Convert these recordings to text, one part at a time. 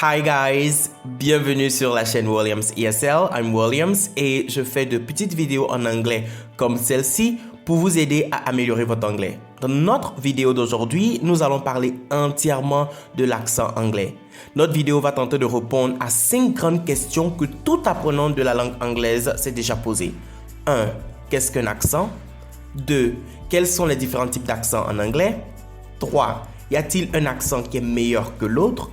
Hi guys, bienvenue sur la chaîne Williams ESL. I'm Williams et je fais de petites vidéos en anglais comme celle-ci pour vous aider à améliorer votre anglais. Dans notre vidéo d'aujourd'hui, nous allons parler entièrement de l'accent anglais. Notre vidéo va tenter de répondre à 5 grandes questions que tout apprenant de la langue anglaise s'est déjà posé. 1. Qu'est-ce qu'un accent? 2. Quels sont les différents types d'accents en anglais? 3. Y a-t-il un accent qui est meilleur que l'autre?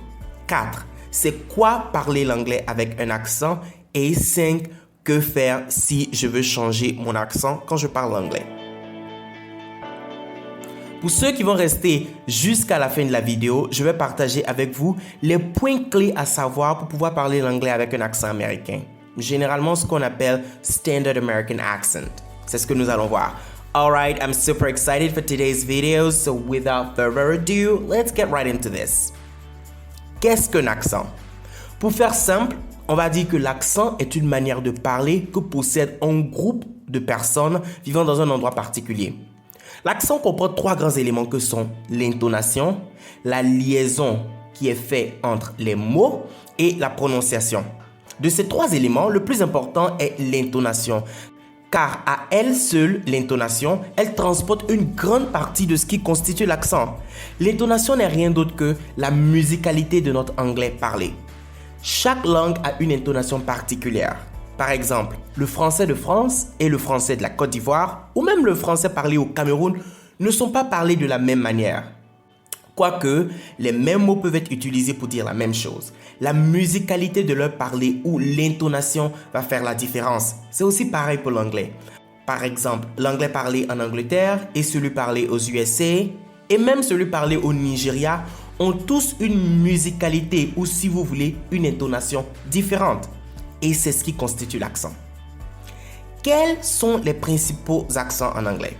4. C'est quoi parler l'anglais avec un accent? Et 5. Que faire si je veux changer mon accent quand je parle anglais? Pour ceux qui vont rester jusqu'à la fin de la vidéo, je vais partager avec vous les points clés à savoir pour pouvoir parler l'anglais avec un accent américain. Généralement, ce qu'on appelle Standard American Accent. C'est ce que nous allons voir. Alright, I'm super excited for today's video, so without further ado, let's get right into this. Qu'est-ce qu'un accent? Pour faire simple, on va dire que l'accent est une manière de parler que possède un groupe de personnes vivant dans un endroit particulier. L'accent comprend 3 grands éléments que sont l'intonation, la liaison qui est faite entre les mots et la prononciation. De ces 3 éléments, le plus important est l'intonation. Car à elle seule, l'intonation, elle transporte une grande partie de ce qui constitue l'accent. L'intonation n'est rien d'autre que la musicalité de notre anglais parlé. Chaque langue a une intonation particulière. Par exemple, le français de France et le français de la Côte d'Ivoire, ou même le français parlé au Cameroun, ne sont pas parlés de la même manière. Quoique, les mêmes mots peuvent être utilisés pour dire la même chose. La musicalité de leur parler ou l'intonation va faire la différence. C'est aussi pareil pour l'anglais. Par exemple, l'anglais parlé en Angleterre et celui parlé aux USA et même celui parlé au Nigeria ont tous une musicalité ou, si vous voulez, une intonation différente. Et c'est ce qui constitue l'accent. Quels sont les principaux accents en anglais?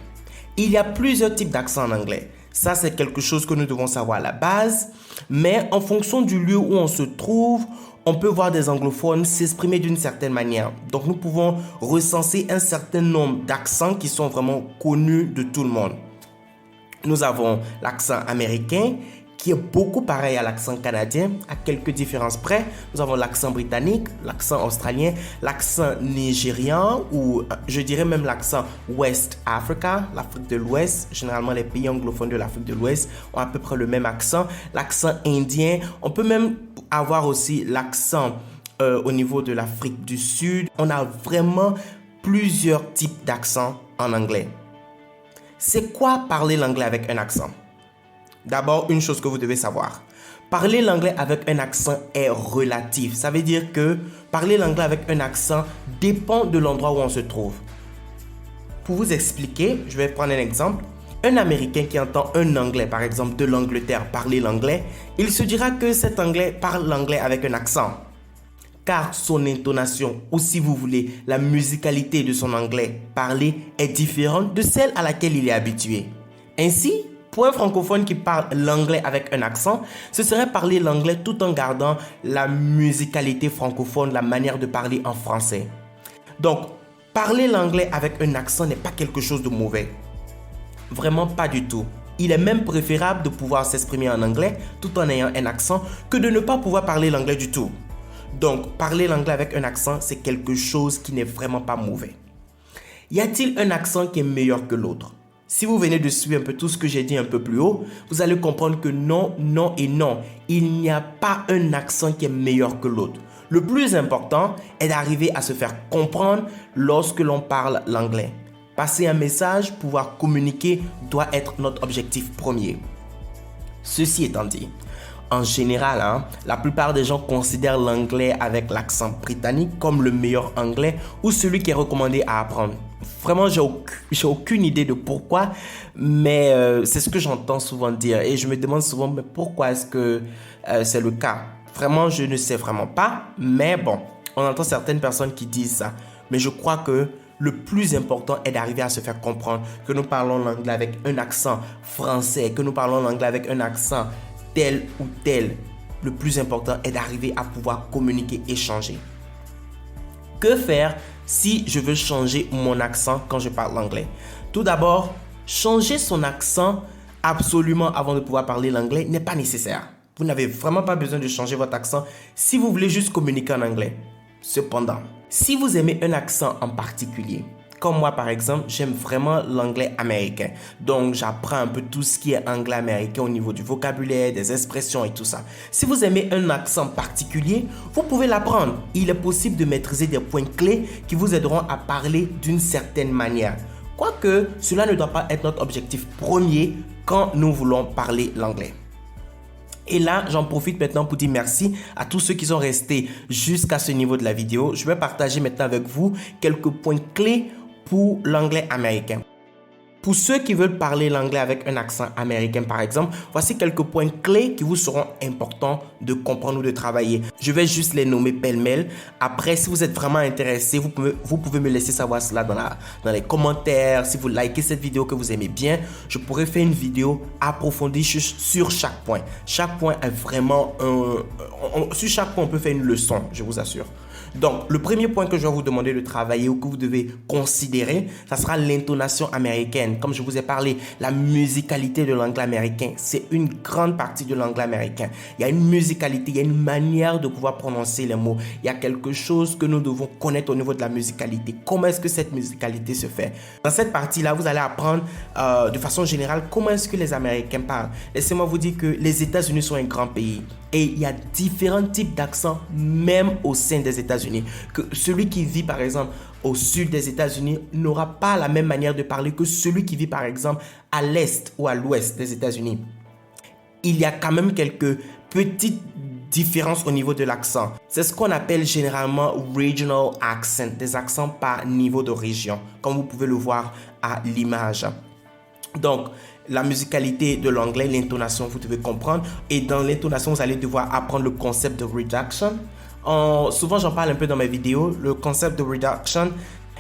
Il y a plusieurs types d'accents en anglais. Ça, c'est quelque chose que nous devons savoir à la base. Mais en fonction du lieu où on se trouve, on peut voir des anglophones s'exprimer d'une certaine manière. Donc, nous pouvons recenser un certain nombre d'accents qui sont vraiment connus de tout le monde. Nous avons l'accent américain, qui est beaucoup pareil à l'accent canadien, à quelques différences près. Nous avons l'accent britannique, l'accent australien, l'accent nigérian ou je dirais même l'accent West Africa, l'Afrique de l'Ouest. Généralement, les pays anglophones de l'Afrique de l'Ouest ont à peu près le même accent. L'accent indien, on peut même avoir aussi l'accent au niveau de l'Afrique du Sud. On a vraiment plusieurs types d'accents en anglais. C'est quoi parler l'anglais avec un accent? D'abord, une chose que vous devez savoir. Parler l'anglais avec un accent est relatif. Ça veut dire que parler l'anglais avec un accent dépend de l'endroit où on se trouve. Pour vous expliquer, je vais prendre un exemple. Un Américain qui entend un Anglais, par exemple de l'Angleterre, parler l'anglais, il se dira que cet Anglais parle l'anglais avec un accent. Car son intonation, ou si vous voulez, la musicalité de son anglais parlé est différente de celle à laquelle il est habitué. Ainsi, pour un francophone qui parle l'anglais avec un accent, ce serait parler l'anglais tout en gardant la musicalité francophone, la manière de parler en français. Donc, parler l'anglais avec un accent n'est pas quelque chose de mauvais. Vraiment pas du tout. Il est même préférable de pouvoir s'exprimer en anglais tout en ayant un accent que de ne pas pouvoir parler l'anglais du tout. Donc, parler l'anglais avec un accent, c'est quelque chose qui n'est vraiment pas mauvais. Y a-t-il un accent qui est meilleur que l'autre? Si vous venez de suivre un peu tout ce que j'ai dit un peu plus haut, vous allez comprendre que non, non et non. Il n'y a pas un accent qui est meilleur que l'autre. Le plus important est d'arriver à se faire comprendre lorsque l'on parle l'anglais. Passer un message, pouvoir communiquer doit être notre objectif premier. Ceci étant dit, en général, la plupart des gens considèrent l'anglais avec l'accent britannique comme le meilleur anglais ou celui qui est recommandé à apprendre. Vraiment, j'ai aucune idée de pourquoi, mais c'est ce que j'entends souvent dire et je me demande souvent mais pourquoi est-ce que c'est le cas. Vraiment, je ne sais vraiment pas, mais bon, on entend certaines personnes qui disent ça. Mais je crois que le plus important est d'arriver à se faire comprendre que nous parlons l'anglais avec un accent français, que nous parlons l'anglais avec un accent tel ou tel. Le plus important est d'arriver à pouvoir communiquer, échanger. Que faire si je veux changer mon accent quand je parle l'anglais? Tout d'abord, changer son accent absolument avant de pouvoir parler l'anglais n'est pas nécessaire. Vous n'avez vraiment pas besoin de changer votre accent si vous voulez juste communiquer en anglais. Cependant, si vous aimez un accent en particulier, comme moi par exemple, j'aime vraiment l'anglais américain. Donc j'apprends un peu tout ce qui est anglais américain au niveau du vocabulaire, des expressions et tout ça. Si vous aimez un accent particulier, vous pouvez l'apprendre. Il est possible de maîtriser des points clés qui vous aideront à parler d'une certaine manière. Quoique, cela ne doit pas être notre objectif premier quand nous voulons parler l'anglais. Et là, j'en profite maintenant pour dire merci à tous ceux qui sont restés jusqu'à ce niveau de la vidéo. Je vais partager maintenant avec vous quelques points clés pour l'anglais américain. Pour ceux qui veulent parler l'anglais avec un accent américain par exemple, voici quelques points clés qui vous seront importants de comprendre ou de travailler. Je vais juste les nommer pêle-mêle. Après, si vous êtes vraiment intéressé, vous pouvez me laisser savoir cela dans les commentaires. Si vous likez cette vidéo que vous aimez bien, je pourrais faire une vidéo approfondie sur chaque point. Chaque point est vraiment sur chaque point, on peut faire une leçon, je vous assure. Donc, le premier point que je vais vous demander de travailler ou que vous devez considérer, ça sera l'intonation américaine. Comme je vous ai parlé, la musicalité de l'anglais américain, c'est une grande partie de l'anglais américain. Il y a une musicalité, il y a une manière de pouvoir prononcer les mots. Il y a quelque chose que nous devons connaître au niveau de la musicalité. Comment est-ce que cette musicalité se fait? Dans cette partie-là, vous allez apprendre de façon générale comment est-ce que les Américains parlent. Laissez-moi vous dire que les États-Unis sont un grand pays. Et il y a différents types d'accents, même au sein des États-Unis. Que celui qui vit, par exemple, au sud des États-Unis n'aura pas la même manière de parler que celui qui vit, par exemple, à l'est ou à l'ouest des États-Unis. Il y a quand même quelques petites différences au niveau de l'accent. C'est ce qu'on appelle généralement regional accent, des accents par niveau de région, comme vous pouvez le voir à l'image. Donc, la musicalité de l'anglais, l'intonation, vous devez comprendre. Et dans l'intonation, vous allez devoir apprendre le concept de reduction. Souvent, j'en parle un peu dans mes vidéos. Le concept de reduction,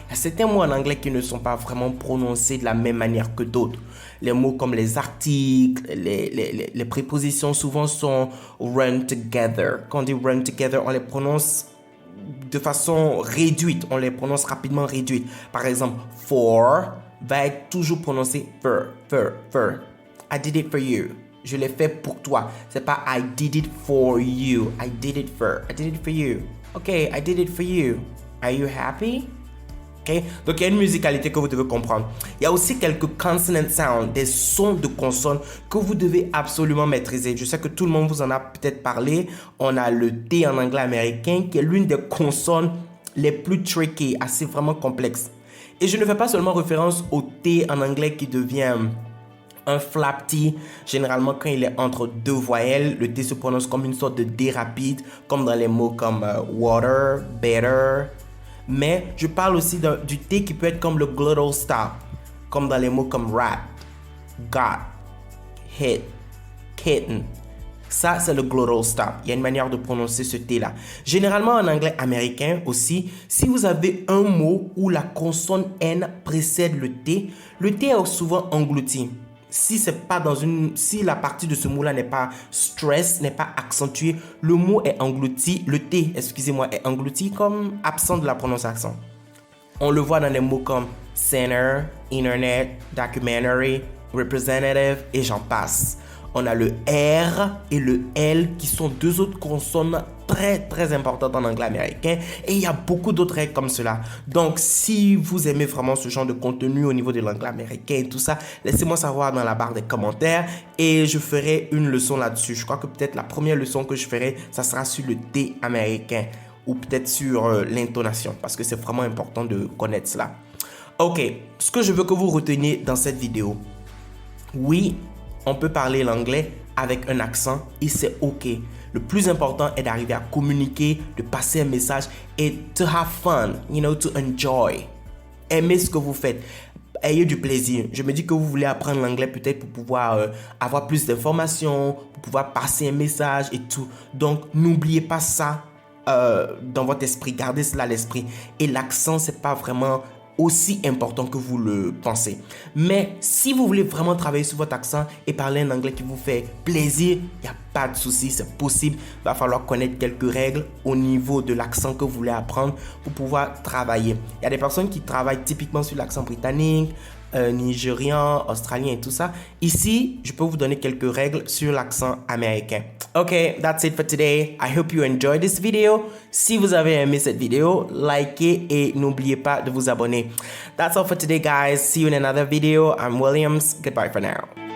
il y a certains mots en anglais qui ne sont pas vraiment prononcés de la même manière que d'autres. Les mots comme les articles, les prépositions souvent sont run together. Quand on dit run together, on les prononce de façon réduite. On les prononce rapidement réduite. Par exemple, for va être toujours prononcé for. I did it for you. Je l'ai fait pour toi. C'est pas I did it for you. I did it for you. Okay, I did it for you. Are you happy? Okay? Donc, il y a une musicalité que vous devez comprendre. Il y a aussi quelques consonant sounds, des sons de consonnes que vous devez absolument maîtriser. Je sais que tout le monde vous en a peut-être parlé. On a le T en anglais américain qui est l'une des consonnes les plus tricky, assez vraiment complexes. Et je ne fais pas seulement référence au T en anglais qui devient un flap T. Généralement, quand il est entre deux voyelles, le T se prononce comme une sorte de D rapide, comme dans les mots comme water, better. Mais je parle aussi du T qui peut être comme le glottal stop, comme dans les mots comme rat, got, hit, kitten. Ça, c'est le glottal stop. Il y a une manière de prononcer ce T-là. Généralement, en anglais américain aussi, si vous avez un mot où la consonne N précède le T est souvent englouti. Si la partie de ce mot-là n'est pas stress, n'est pas accentuée, le mot est englouti, le T, excusez-moi, est englouti comme absent de la prononciation. On le voit dans des mots comme center, internet, documentary, representative et j'en passe. On a le R et le L qui sont deux autres consonnes très importantes en anglais américain et il y a beaucoup d'autres règles comme cela. Donc si vous aimez vraiment ce genre de contenu au niveau de l'anglais américain et tout ça, laissez-moi savoir dans la barre des commentaires et je ferai une leçon là-dessus. Je crois que peut-être la première leçon que je ferai, ça sera sur le T américain ou peut-être sur l'intonation parce que c'est vraiment important de connaître cela. Ok, ce que je veux que vous reteniez dans cette vidéo, oui, on peut parler l'anglais avec un accent et c'est ok. Le plus important est d'arriver à communiquer, de passer un message et to have fun, to enjoy. Aimez ce que vous faites. Ayez du plaisir. Je me dis que vous voulez apprendre l'anglais peut-être pour pouvoir avoir plus d'informations, pour pouvoir passer un message et tout. Donc, n'oubliez pas ça dans votre esprit. Gardez cela à l'esprit. Et l'accent, c'est pas vraiment aussi important que vous le pensez. Mais si vous voulez vraiment travailler sur votre accent et parler un anglais qui vous fait plaisir, il n'y a pas de souci, c'est possible. Il va falloir connaître quelques règles au niveau de l'accent que vous voulez apprendre pour pouvoir travailler. Il y a des personnes qui travaillent typiquement sur l'accent britannique, nigérian, australien et tout ça. Ici, je peux vous donner quelques règles sur l'accent américain. Okay, that's it for today. I hope you enjoyed this video. Si vous avez aimé cette vidéo, likez et n'oubliez pas de vous abonner. That's all for today, guys. See you in another video. I'm Williams. Goodbye for now.